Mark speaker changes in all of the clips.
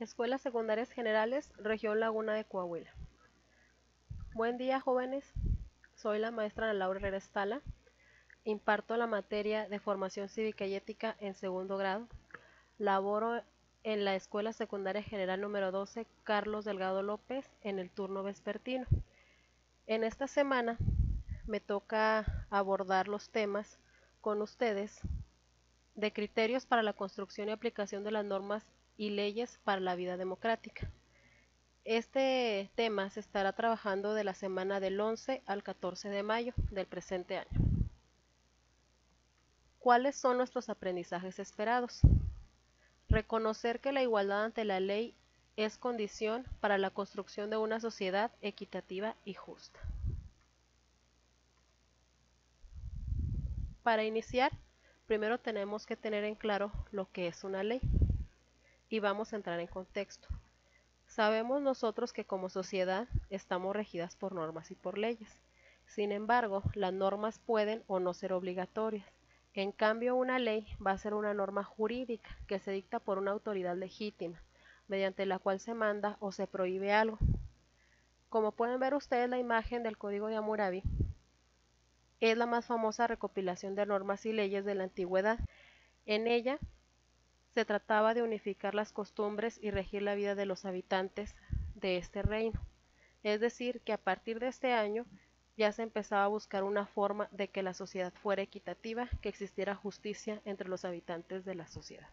Speaker 1: Escuelas Secundarias Generales, Región Laguna de Coahuila. Buen día, jóvenes. Soy la maestra Ana Laura Herrera Estala. Imparto la materia de Formación Cívica y Ética en segundo grado. Laboro en la Escuela Secundaria General número 12 Carlos Delgado López en el turno vespertino. En esta semana me toca abordar los temas con ustedes de criterios para la construcción y aplicación de las normas y leyes para la vida democrática. Este tema se estará trabajando de la semana del 11 al 14 de mayo del presente año. ¿Cuáles son nuestros aprendizajes esperados? Reconocer que la igualdad ante la ley es condición para la construcción de una sociedad equitativa y justa. Para iniciar, primero tenemos que tener en claro lo que es una ley y vamos a entrar en contexto. Sabemos nosotros que como sociedad estamos regidas por normas y por leyes. Sin embargo, las normas pueden o no ser obligatorias. En cambio, una ley va a ser una norma jurídica que se dicta por una autoridad legítima, mediante la cual se manda o se prohíbe algo. Como pueden ver ustedes, la imagen del Código de Hammurabi es la más famosa recopilación de normas y leyes de la antigüedad. En ella se trataba de unificar las costumbres y regir la vida de los habitantes de este reino. Es decir, que a partir de este año ya se empezaba a buscar una forma de que la sociedad fuera equitativa, que existiera justicia entre los habitantes de la sociedad.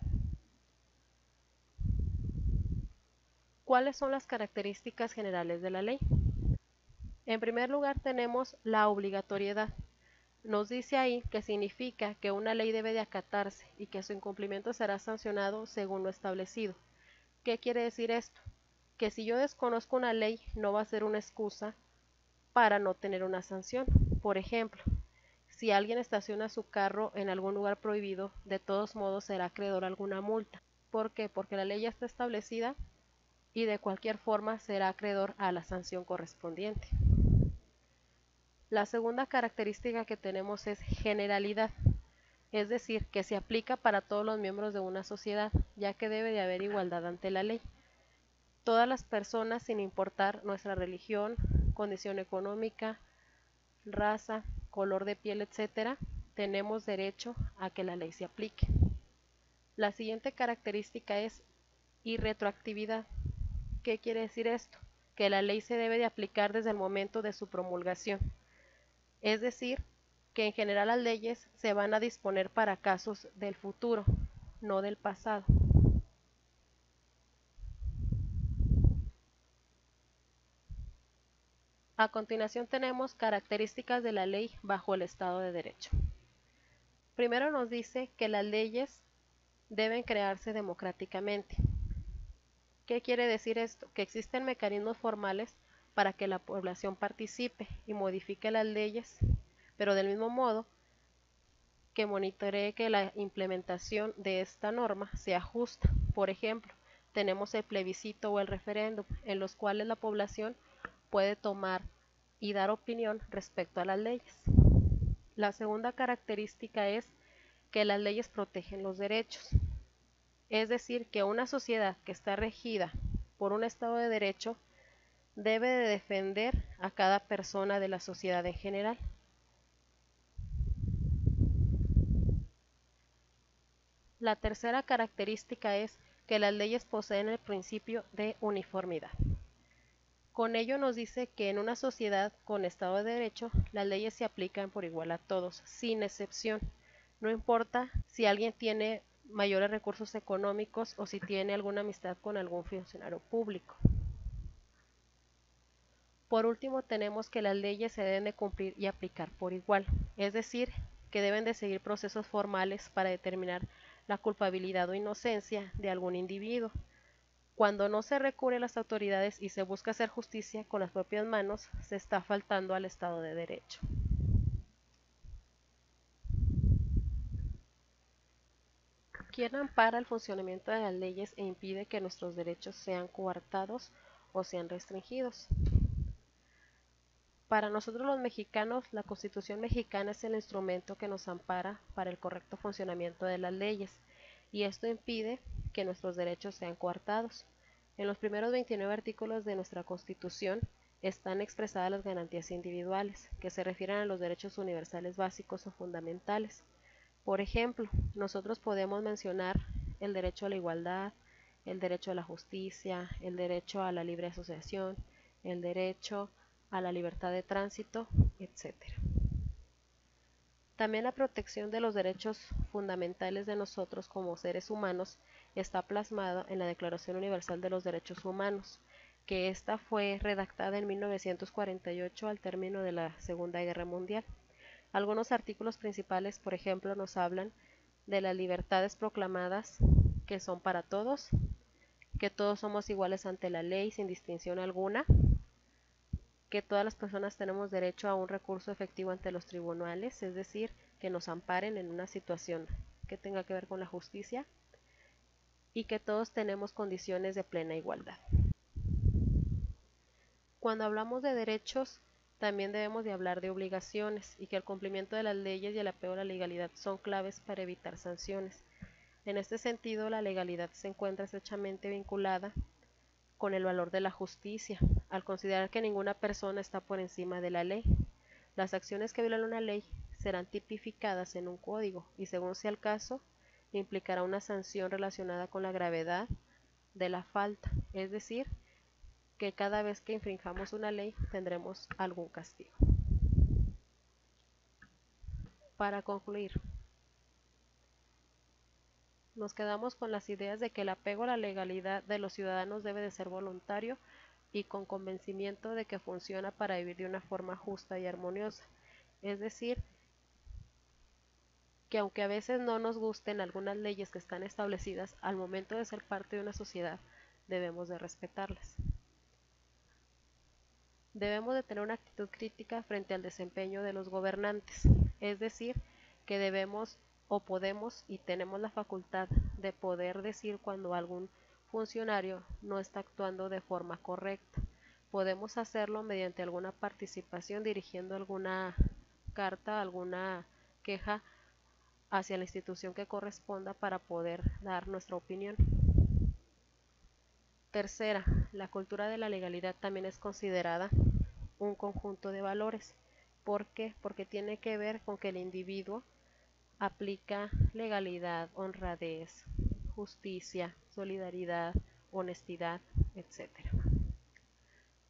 Speaker 1: ¿Cuáles son las características generales de la ley? En primer lugar tenemos la obligatoriedad. Nos dice ahí que significa que una ley debe de acatarse y que su incumplimiento será sancionado según lo establecido. ¿Qué quiere decir esto? Que si yo desconozco una ley no va a ser una excusa para no tener una sanción. Por ejemplo, si alguien estaciona su carro en algún lugar prohibido, de todos modos será acreedor a alguna multa. ¿Por qué? Porque la ley ya está establecida y de cualquier forma será acreedor a la sanción correspondiente. La segunda característica que tenemos es generalidad, es decir, que se aplica para todos los miembros de una sociedad, ya que debe de haber igualdad ante la ley. Todas las personas, sin importar nuestra religión, condición económica, raza, color de piel, etc., tenemos derecho a que la ley se aplique. La siguiente característica es irretroactividad. ¿Qué quiere decir esto? Que la ley se debe de aplicar desde el momento de su promulgación. Es decir, que en general las leyes se van a disponer para casos del futuro, no del pasado. A continuación tenemos características de la ley bajo el Estado de Derecho. Primero nos dice que las leyes deben crearse democráticamente. ¿Qué quiere decir esto? Que existen mecanismos formales para que la población participe y modifique las leyes, pero del mismo modo que monitoree que la implementación de esta norma sea justa. Por ejemplo, tenemos el plebiscito o el referéndum, en los cuales la población puede tomar y dar opinión respecto a las leyes. La segunda característica es que las leyes protegen los derechos. Es decir, que una sociedad que está regida por un Estado de Derecho debe de defender a cada persona de la sociedad en general. La tercera característica es que las leyes poseen el principio de uniformidad. Con ello nos dice que en una sociedad con Estado de Derecho, las leyes se aplican por igual a todos, sin excepción. No importa si alguien tiene mayores recursos económicos o si tiene alguna amistad con algún funcionario público. Por último, tenemos que las leyes se deben de cumplir y aplicar por igual, es decir, que deben de seguir procesos formales para determinar la culpabilidad o inocencia de algún individuo. Cuando no se recurre a las autoridades y se busca hacer justicia con las propias manos, se está faltando al Estado de Derecho. ¿Quién ampara el funcionamiento de las leyes e impide que nuestros derechos sean coartados o sean restringidos? Para nosotros los mexicanos, la Constitución mexicana es el instrumento que nos ampara para el correcto funcionamiento de las leyes, y esto impide que nuestros derechos sean coartados. En los primeros 29 artículos de nuestra Constitución están expresadas las garantías individuales, que se refieren a los derechos universales básicos o fundamentales. Por ejemplo, nosotros podemos mencionar el derecho a la igualdad, el derecho a la justicia, el derecho a la libre asociación, el derecho a la libertad de tránsito, etc. También la protección de los derechos fundamentales de nosotros como seres humanos está plasmada en la Declaración Universal de los Derechos Humanos, que esta fue redactada en 1948 al término de la Segunda Guerra Mundial. Algunos artículos principales, por ejemplo, nos hablan de las libertades proclamadas que son para todos, que todos somos iguales ante la ley sin distinción alguna, que todas las personas tenemos derecho a un recurso efectivo ante los tribunales, es decir, que nos amparen en una situación que tenga que ver con la justicia, y que todos tenemos condiciones de plena igualdad. Cuando hablamos de derechos, también debemos de hablar de obligaciones y que el cumplimiento de las leyes y el apego a la legalidad son claves para evitar sanciones. En este sentido, la legalidad se encuentra estrechamente vinculada con el valor de la justicia, al considerar que ninguna persona está por encima de la ley. Las acciones que violan una ley serán tipificadas en un código y, según sea el caso, implicará una sanción relacionada con la gravedad de la falta, es decir, que cada vez que infringamos una ley tendremos algún castigo. Para concluir, nos quedamos con las ideas de que el apego a la legalidad de los ciudadanos debe de ser voluntario y con convencimiento de que funciona para vivir de una forma justa y armoniosa. Es decir, que aunque a veces no nos gusten algunas leyes que están establecidas, al momento de ser parte de una sociedad debemos de respetarlas. Debemos de tener una actitud crítica frente al desempeño de los gobernantes, es decir, que debemos o podemos y tenemos la facultad de poder decir cuando algún funcionario no está actuando de forma correcta. Podemos hacerlo mediante alguna participación dirigiendo alguna carta, alguna queja hacia la institución que corresponda para poder dar nuestra opinión. Tercera, la cultura de la legalidad también es considerada un conjunto de valores. ¿Por qué? Porque tiene que ver con que el individuo aplica legalidad, honradez, justicia, solidaridad, honestidad, etc.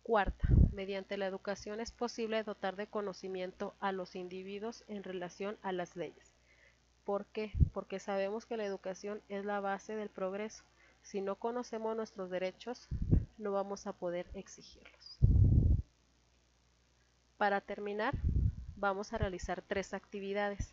Speaker 1: Cuarta, mediante la educación es posible dotar de conocimiento a los individuos en relación a las leyes. ¿Por qué? Porque sabemos que la educación es la base del progreso. Si no conocemos nuestros derechos, no vamos a poder exigirlos. Para terminar, vamos a realizar 3 actividades.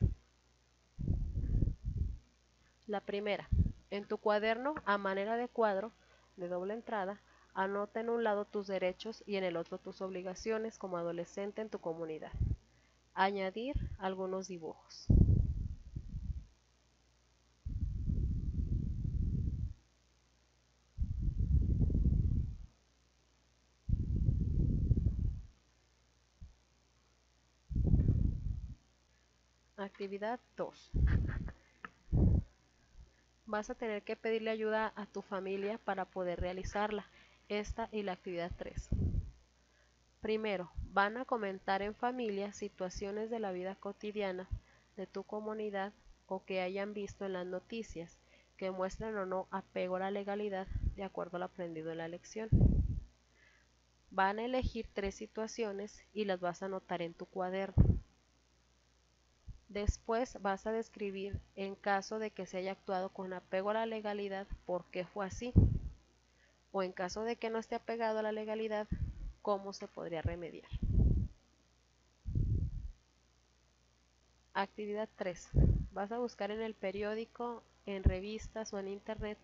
Speaker 1: La primera, en tu cuaderno, a manera de cuadro de doble entrada, anota en un lado tus derechos y en el otro tus obligaciones como adolescente en tu comunidad. Añadir algunos dibujos. Actividad 2. Vas a tener que pedirle ayuda a tu familia para poder realizarla. Esta y la actividad 3. Primero, van a comentar en familia situaciones de la vida cotidiana de tu comunidad o que hayan visto en las noticias que muestran o no apego a la legalidad de acuerdo al aprendido en la lección. Van a elegir 3 situaciones y las vas a anotar en tu cuaderno. Después vas a describir, en caso de que se haya actuado con apego a la legalidad, por qué fue así, o en caso de que no esté apegado a la legalidad, cómo se podría remediar. Actividad 3. Vas a buscar en el periódico, en revistas o en internet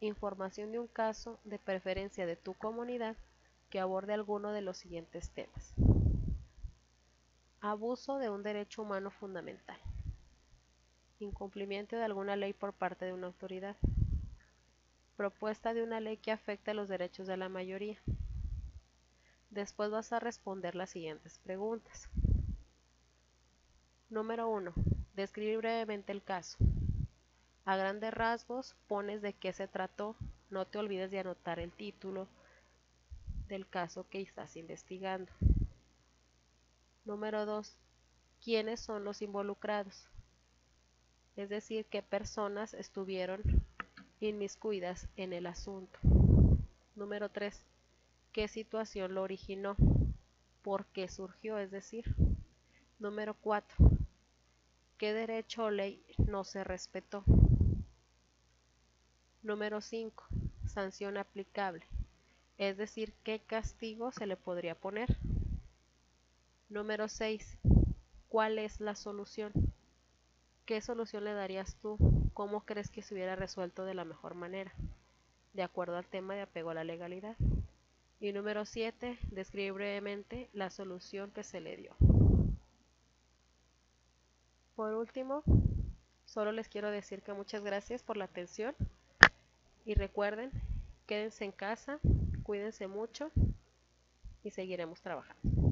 Speaker 1: información de un caso de preferencia de tu comunidad que aborde alguno de los siguientes temas. Abuso de un derecho humano fundamental. Incumplimiento de alguna ley por parte de una autoridad. Propuesta de una ley que afecta los derechos de la mayoría. Después vas a responder las siguientes preguntas. Número 1. Describir brevemente el caso. A grandes rasgos pones de qué se trató, No te olvides de anotar el título del caso que estás investigando. Número 2. ¿Quiénes son los involucrados? Es decir, qué personas estuvieron inmiscuidas en el asunto. Número 3. ¿Qué situación lo originó? ¿Por qué surgió? Es decir. Número 4. ¿Qué derecho o ley no se respetó? Número 5. Sanción aplicable. Es decir, ¿qué castigo se le podría poner? Número 6. ¿Cuál es la solución? ¿Qué solución le darías tú? ¿Cómo crees que se hubiera resuelto de la mejor manera? De acuerdo al tema de apego a la legalidad. Y número 7. Describe brevemente la solución que se le dio. Por último, solo les quiero decir que muchas gracias por la atención y recuerden, quédense en casa, cuídense mucho y seguiremos trabajando.